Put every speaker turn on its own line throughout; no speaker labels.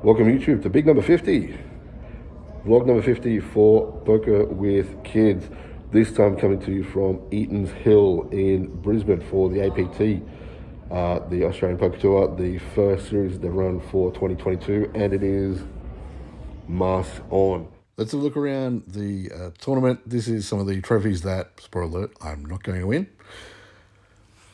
Welcome YouTube to big number 50. Vlog number 50 for Poker with Kids. This time coming to you from Eaton's Hill in Brisbane for the APT, the Australian Poker Tour, the first series they've run for 2022, and it is mask on. Let's have a look around the tournament. This is some of the trophies that, spoiler alert, I'm not going to win.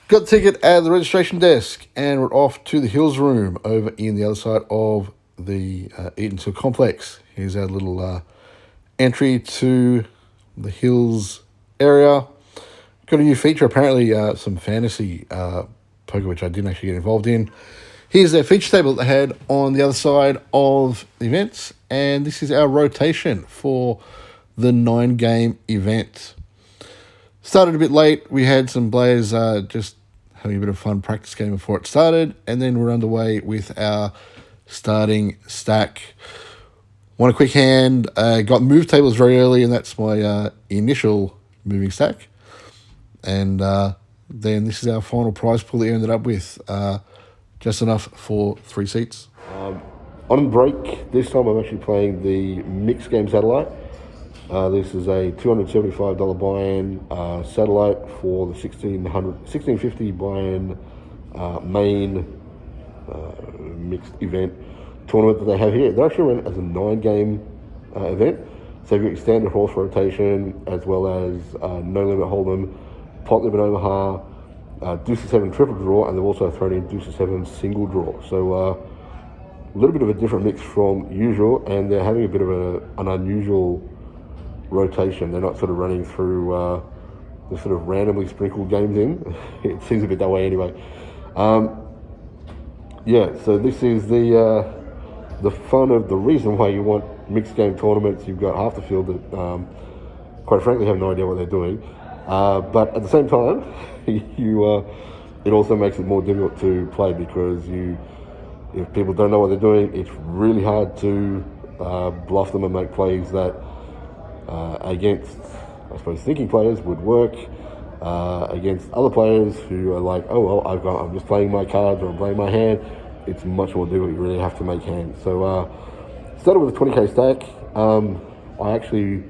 Got the ticket at the registration desk, and we're off to the Hills room over in the other side of the Eaton's Hill complex. Here's our little entry to the Hills area. Got a new feature, apparently some fantasy poker, which I didn't actually get involved in. Here's their feature table that they had on the other side of the events, and this is our rotation for the 9-game event. Started a bit late. We had some players just having a bit of fun practice game before it started, and then we're underway with our starting stack. Won a quick hand, got move tables very early, and that's my initial moving stack. And then this is our final prize pool that we ended up with, just enough for 3 seats. On break, this time I'm actually playing the mixed game satellite. This is a $275 buy-in satellite for the 1650 buy-in main mixed event tournament that they have here. They're actually run as a 9-game event, so you've got standard horse rotation as well as no limit hold'em, pot limit Omaha, deuce to 7 triple draw, and they've also thrown in deuce to 7 single draw. So a little bit of a different mix from usual, and they're having a bit of an unusual rotation. They're not sort of running through the sort of randomly sprinkled games in. It seems a bit that way anyway. Yeah, so this is the fun of the reason why you want mixed game tournaments. You've got half the field that, quite frankly, have no idea what they're doing. But at the same time, it also makes it more difficult to play because if people don't know what they're doing, it's really hard to bluff them and make plays that against, I suppose, thinking players would work. Against other players who are like, oh well, I'm just playing my cards or I'm playing my hand. It's much more difficult. You really have to make hands. So started with a 20k stack. I actually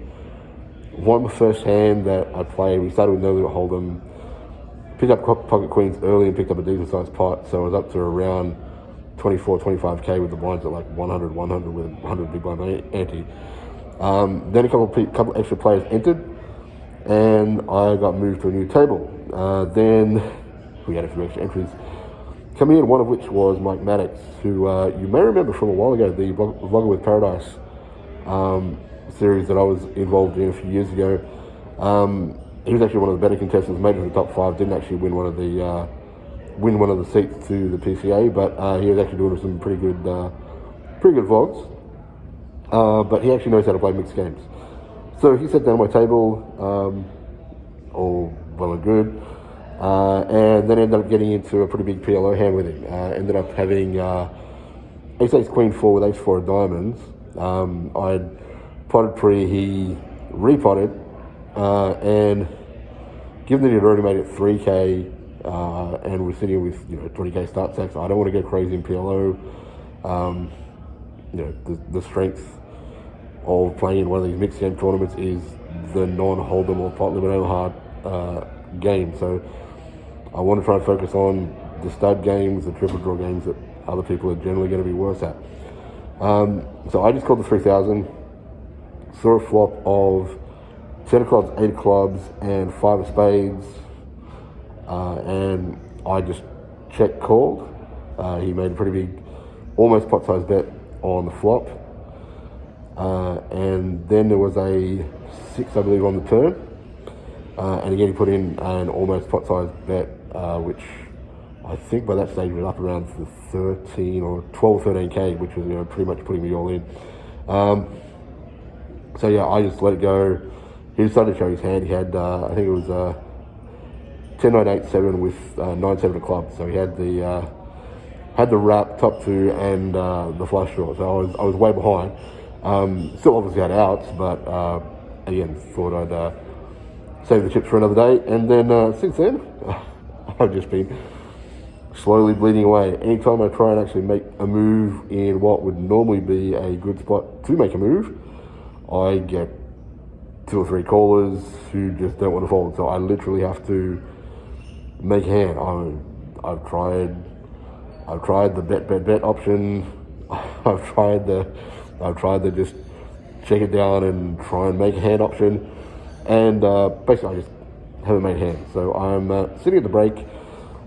won my first hand that I played. We started with no limit hold'em. Picked up pocket queens early and picked up a decent sized pot. So I was up to around 24, 25k with the blinds at like 100 with 100 big blind ante. Then a couple extra players entered, and I got moved to a new table. Then we had a few extra entries coming in, one of which was Mike Maddox, who you may remember from a while ago, the Vlogger with Paradise series that I was involved in a few years ago. He was actually one of the better contestants, made it to the top 5, didn't actually win one of the seats to the PCA, but he was actually doing some pretty good vlogs. But he actually knows how to play mixed games. So he sat down at my table, all well and good, and then ended up getting into a pretty big PLO hand with him. Ended up having ace queen 4 with ace 4 of diamonds. I'd potted pre, he repotted, and given that he'd already made it 3k, and we're sitting with 20k start stacks, I don't want to go crazy in PLO. The strength of playing in one of these mixed game tournaments is the non-hold'em or pot limit over game. So I want to try and focus on the stud games, the triple draw games that other people are generally going to be worse at. So I just called the 3000, saw a flop of 10 of clubs, 8 of clubs, and 5 of spades, and I just check called. He made a pretty big, almost pot size bet on the flop, and then there was a 6, I believe, on the turn, and again he put in an almost pot size bet, which I think by that stage was up around the 13 or 12 or 13k, which was pretty much putting me all in. So yeah, I just let it go. He decided to show his hand. He had I think it was 10, 9, 8, 7 with 9, 7 of clubs, so he had the wrap, top 2, and the flush draw. So I was way behind. Still obviously had outs, but again, thought I'd save the chips for another day. And then since then, I've just been slowly bleeding away. Anytime I try and actually make a move in what would normally be a good spot to make a move, I get 2 or 3 callers who just don't want to fold. So I literally have to make a hand. I've tried the bet option. I've tried the just check it down and try and make a hand option, and basically I just haven't made a hand. So I'm sitting at the break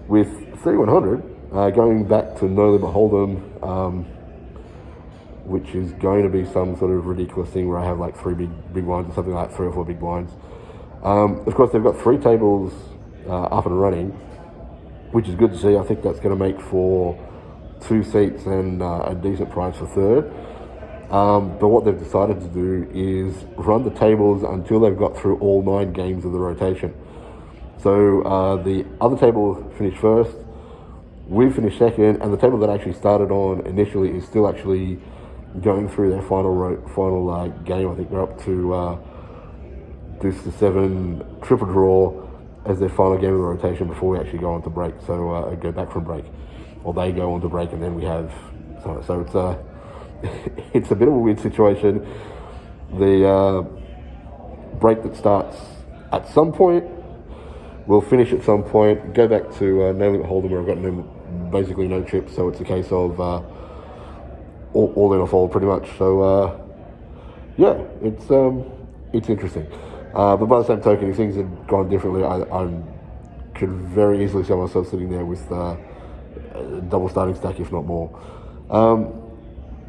with 3100, going back to no limit hold'em, which is going to be some sort of ridiculous thing where I have like 3 big blinds or something, like 3 or 4 big blinds. Of course, they've got 3 tables up and running, which is good to see. I think that's going to make for 2 seats and a decent price for third. But what they've decided to do is run the tables until they've got through all 9 games of the rotation. So the other table finished first, we finished second, and the table that I actually started on initially is still actually going through their final game. I think they're up to deuce to 7 triple draw as their final game of the rotation before we actually go on to break. So go back from break, or they go on to break, and then we have. So it's it's a bit of a weird situation. The break that starts at some point will finish at some point. Go back to no limit hold'em where I've got basically no chips. So it's a case of all in a fold pretty much. So yeah, it's interesting. But by the same token, if things had gone differently, I could very easily see myself sitting there with a double starting stack, if not more.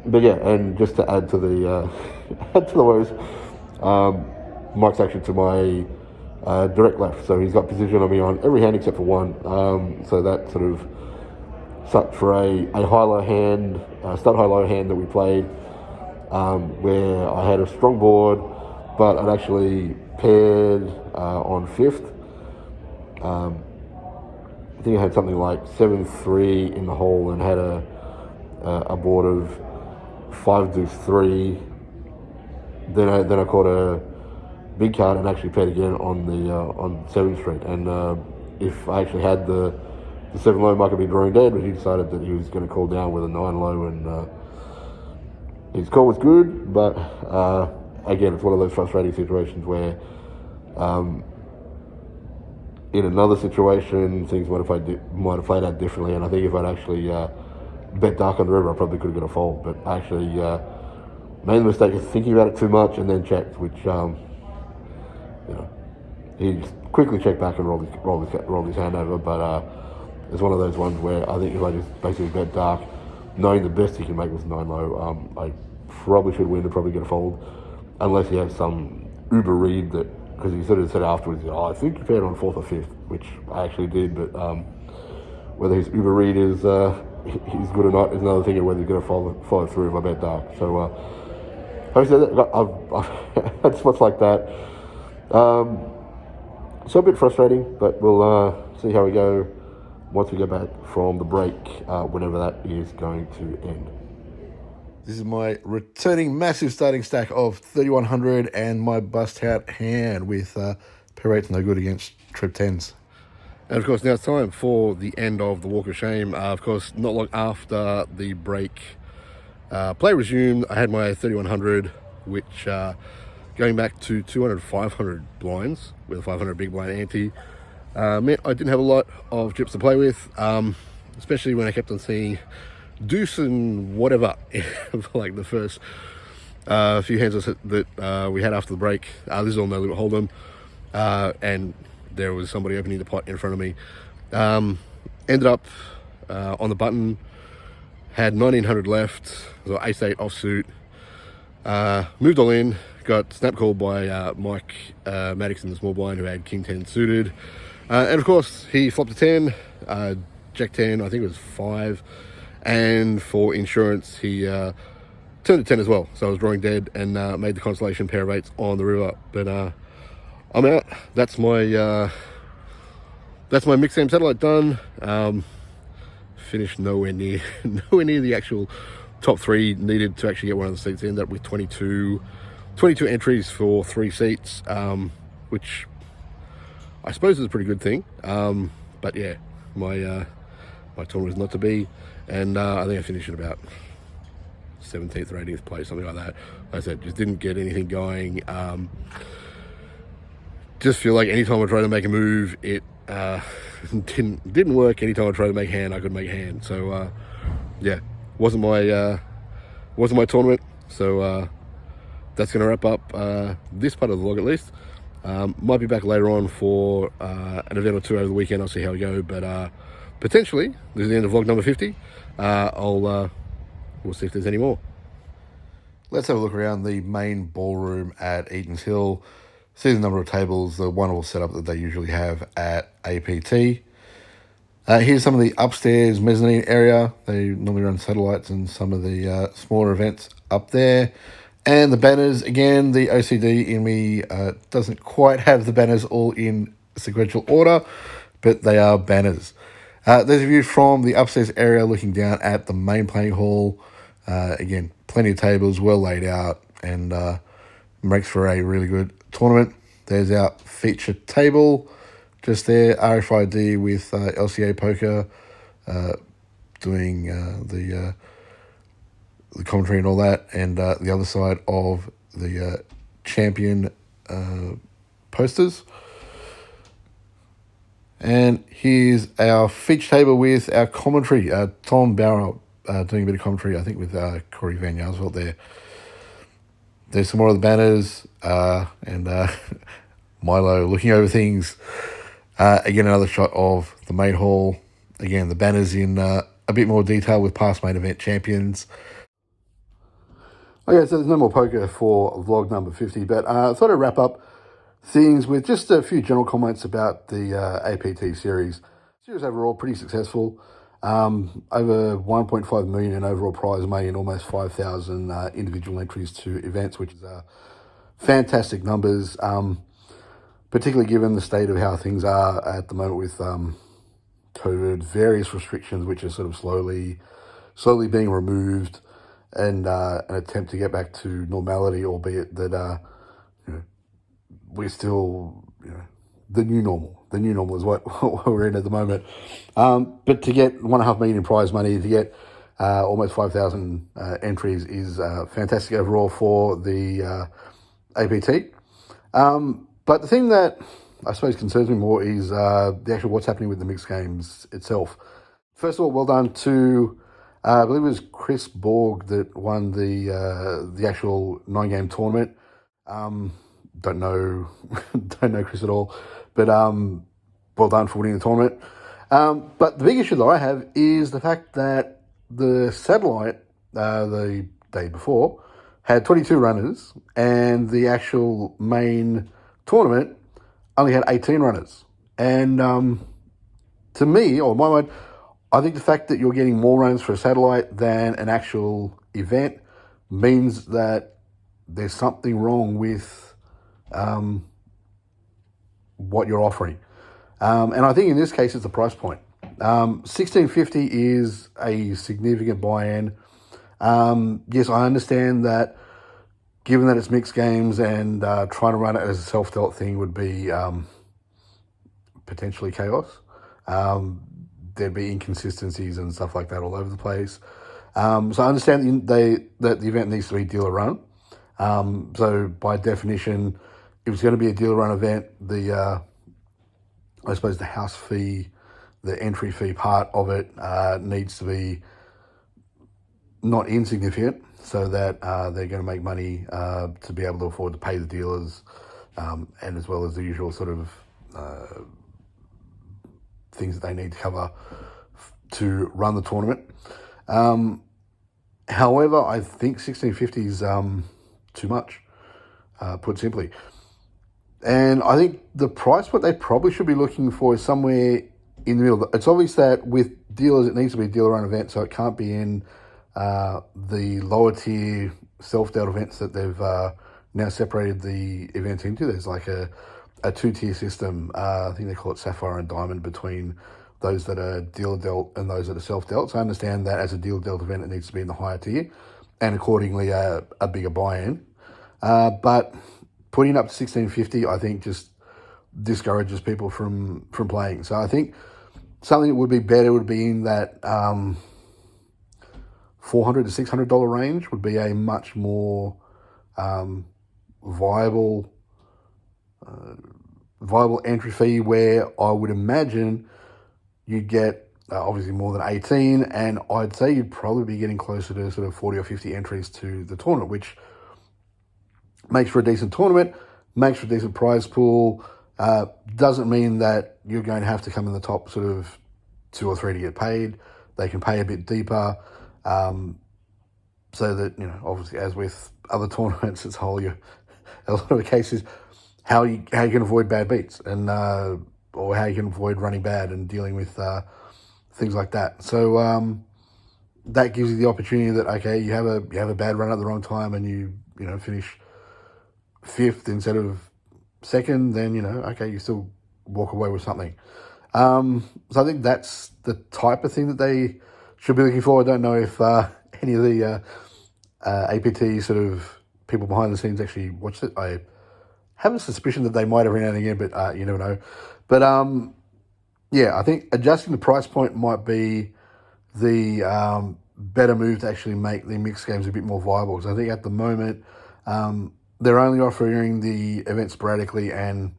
But yeah, and just to add to the add to the woes, Mike's actually to my direct left, so he's got position on me on every hand except for one. So that sort of sucked for a high-low hand, stud high-low hand that we played, where I had a strong board, but I'd actually paired on 5th. I think I had something like 7-3 in the hole and had a board of 5 deuce 3. Then I caught a big card and actually paired again on the on 7th Street. And if I actually had the 7 low, Mike would be drawing dead, but he decided that he was going to call down with a 9 low, and his call was good. But again, it's one of those frustrating situations where in another situation things might have played out differently, and I think if I'd actually bet dark on the river, I probably could have got a fold. But I actually made the mistake of thinking about it too much and then checked, which he just quickly checked back and rolled his hand over. But it's one of those ones where I think if I just basically bet dark, knowing the best he can make with 9 low, I probably should win and probably get a fold, unless he has some uber read that, because he sort of said afterwards, I think you paired on 4th or 5th, which I actually did, but whether his uber read is good or not is another thing, and whether he's going to follow through if I bet dark. So having said that, I've had spots like that. So a bit frustrating, but we'll see how we go once we go back from the break, whenever that is going to end. This is my returning massive starting stack of 3100 and my bust out hand with pair 8s no good against trip 10s. And of course, now it's time for the end of the Walk of Shame. Of course, not long after the break play resumed, I had my 3100, which going back to 200, 500 blinds with a 500 big blind ante, meant I didn't have a lot of chips to play with, especially when I kept on seeing deuce and whatever for like the first few hands that we had after the break. This is all no limit hold'em, and there was somebody opening the pot in front of me. Ended up on the button, had 1900 left, so ace-8 offsuit, moved all in, got snap called by Mike Maddox in the small blind, who had king 10 suited, and of course he flopped a 10, jack 10, I think it was 5, and for insurance he turned a 10 as well, so I was drawing dead and made the constellation pair of 8s on the river. But I'm out. That's my mixed game satellite done. Finished nowhere near the actual top 3 needed to actually get one of the seats. Ended up with 22 entries for 3 seats, which I suppose is a pretty good thing. But yeah, my my tournament was not to be, and I think I finished in about 17th or 18th place, something like that. Like I said, just didn't get anything going. Just feel like anytime I tried to make a move, it didn't work. Anytime I tried to make hand, I couldn't make hand. So yeah, wasn't my tournament. So that's going to wrap up this part of the vlog at least. Might be back later on for an event or two over the weekend. I'll see how we go, but potentially this is the end of vlog number 50. We'll see if there's any more. Let's have a look around the main ballroom at Eaton's Hill. See the number of tables, the wonderful setup that they usually have at APT. Here's some of the upstairs mezzanine area. They normally run satellites and some of the smaller events up there. And the banners, again, the OCD in me doesn't quite have the banners all in sequential order, but they are banners. There's a view from the upstairs area looking down at the main playing hall. Again, plenty of tables, well laid out, and makes for a really good tournament. There's our feature table just there, RFID with LCA Poker doing the commentary and all that, and the other side of the champion posters. And here's our feature table with our commentary. Tom Barrow doing a bit of commentary, I think, with Corey Van Yarsveld there. There's some more of the banners, and Milo looking over things. Again, another shot of the main hall. Again, the banners in a bit more detail with past main event champions. Okay, so there's no more poker for vlog number 50, but I thought I'd wrap up things with just a few general comments about the APT series. Series overall, pretty successful. Over 1.5 million in overall prize money and almost 5,000 individual entries to events, which is fantastic numbers, particularly given the state of how things are at the moment with COVID, various restrictions which are sort of slowly being removed, and an attempt to get back to normality, albeit that we're still, the new normal. The new normal is what we're in at the moment. But to get 1.5 million in prize money, to get almost 5,000 entries is fantastic overall for the APT. But the thing that I suppose concerns me more is the actual what's happening with the mixed games itself. First of all, well done to I believe it was Chris Borg that won the actual 9-game tournament. Don't know Chris at all, but well done for winning the tournament. But the big issue that I have is the fact that the satellite the day before had 22 runners, and the actual main tournament only had 18 runners. And to me, or in my mind, I think the fact that you're getting more runs for a satellite than an actual event means that there's something wrong with what you're offering. And I think in this case, it's the price point. $16.50 is a significant buy-in. Yes, I understand that given that it's mixed games and trying to run it as a self-dealt thing would be potentially chaos. There'd be inconsistencies and stuff like that all over the place. So I understand that the event needs to be dealer run. So by definition, if it's going to be a dealer run event, I suppose the house fee, the entry fee part of it needs to be not insignificant, so that they're going to make money to be able to afford to pay the dealers, and as well as the usual sort of things that they need to cover to run the tournament. However, I think $16.50 is too much, put simply. And I think the price what they probably should be looking for is somewhere in the middle. It's obvious that with dealers, it needs to be a dealer run event, so it can't be in the lower tier self-dealt events that they've now separated the events into. There's like a two-tier system. I think they call it Sapphire and Diamond, between those that are dealer-dealt and those that are self-dealt. So I understand that as a dealer-dealt event, it needs to be in the higher tier, and accordingly a bigger buy-in. But putting up to $16.50, I think, just discourages people from playing. So I think Something that would be better would be in that $400 to $600 range would be a much more viable entry fee, where I would imagine you'd get obviously more than 18, and I'd say you'd probably be getting closer to sort of 40 or 50 entries to the tournament, which makes for a decent tournament, makes for a decent prize pool. Doesn't mean that you're going to have to come in the top sort of 2 or 3 to get paid. They can pay a bit deeper, so that, obviously, as with other tournaments, it's a lot of the cases how you can avoid bad beats, and or how you can avoid running bad and dealing with things like that. So that gives you the opportunity that, okay, you have a bad run at the wrong time and you finish 5th instead of 2nd, then okay, you still walk away with something. So I think that's the type of thing that they should be looking for. I don't know if any of the APT sort of people behind the scenes actually watched it. I have a suspicion that they might every now and again, but you never know. But yeah, I think adjusting the price point might be the better move to actually make the mixed games a bit more viable. Because I think at the moment they're only offering the event sporadically, and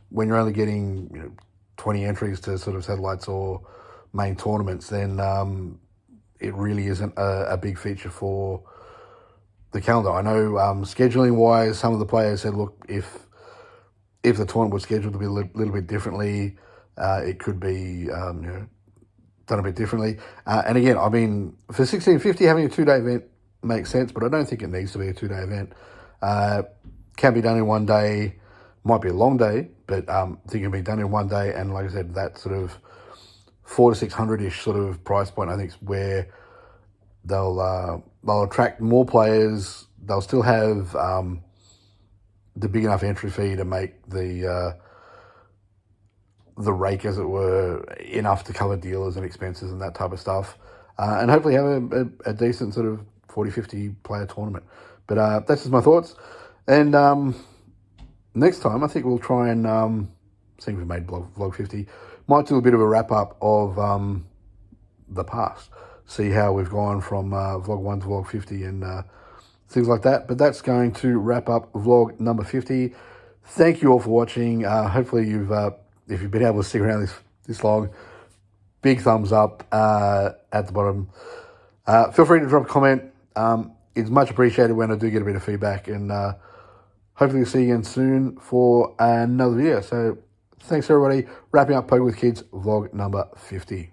when you're only getting 20 entries to sort of satellites or main tournaments, then it really isn't a big feature for the calendar. I know scheduling wise, some of the players said, look, if the tournament was scheduled to be a little bit differently, it could be done a bit differently. And again, I mean, for 1650, having a 2-day event makes sense, but I don't think it needs to be a 2-day event. Can be done in 1 day. Might be a long day, but I think it can be done in 1 day. And like I said, that sort of 400 to 600-ish sort of price point, I think, is where they'll attract more players. They'll still have the big enough entry fee to make the rake, as it were, enough to cover dealers and expenses and that type of stuff, and hopefully have a decent sort of 40, 50 player tournament. But that's just my thoughts. And next time, I think we'll try and, seeing we made vlog 50, might do a bit of a wrap up of the past. See how we've gone from vlog 1 to vlog 50 and things like that. But that's going to wrap up vlog number 50. Thank you all for watching. Hopefully if you've been able to stick around this long, big thumbs up at the bottom. Feel free to drop a comment. It's much appreciated when I do get a bit of feedback, and hopefully we'll see you again soon for another video. So thanks everybody. Wrapping up Poker with Kids vlog number 50.